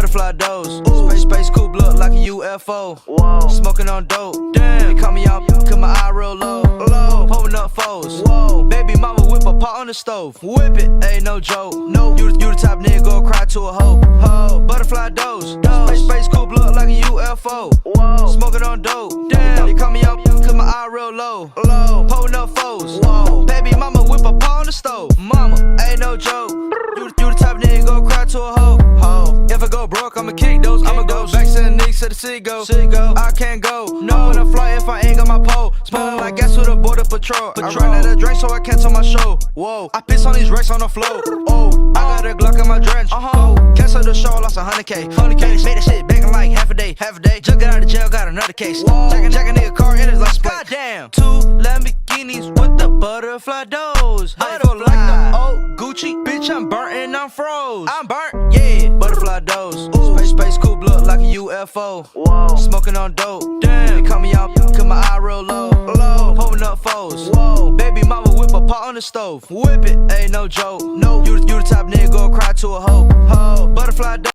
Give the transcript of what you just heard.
Butterfly doze. Space coupe look like a UFO. Whoa. Smoking on dope. Damn. They call me out cause my eye real low. Holding up foes. Whoa. Baby mama whip a pot on the stove. Whip it, ain't no joke. No. You the type nigga go cry to a hoe. Ho. Butterfly doze. Space coupe look like a UFO. Whoa. Smoking on dope. Damn. They call me out cause my eye real low. Holding up foes. Whoa. Baby mama whip a pot on the stove. Mama, ain't no joke. You the type nigga go cry to a hoe. Ho. If I go broke, I'ma kick those. I'ma go back to the niggas to the city go. I can't go. No, when I fly if I ain't got my pole. Smelling like gas with a border patrol. I ran out of drink so I cancel my show. Whoa. I piss on these racks on the floor. Oh. I got a Glock in my drench. Cancel the show, lost 100K. Made that shit banging like half a day. Just got out of jail, got another case. Jack a nigga car in his license plate. Goddamn. 2 Lamborghinis with the butterfly doors. I feel like the old Gucci. Bitch, I'm burnt and I'm froze. I'm burnt, yeah. Butterfly doors. Space coupe look like a UFO. Whoa. Smoking on dope. Damn. They call me out cause my eye real low. Holding up foes. Whoa. Baby mama whip a pot on the stove. Whip it, ain't no joke. No. You the type nigga go cry to a hoe. Ho. Butterfly doors.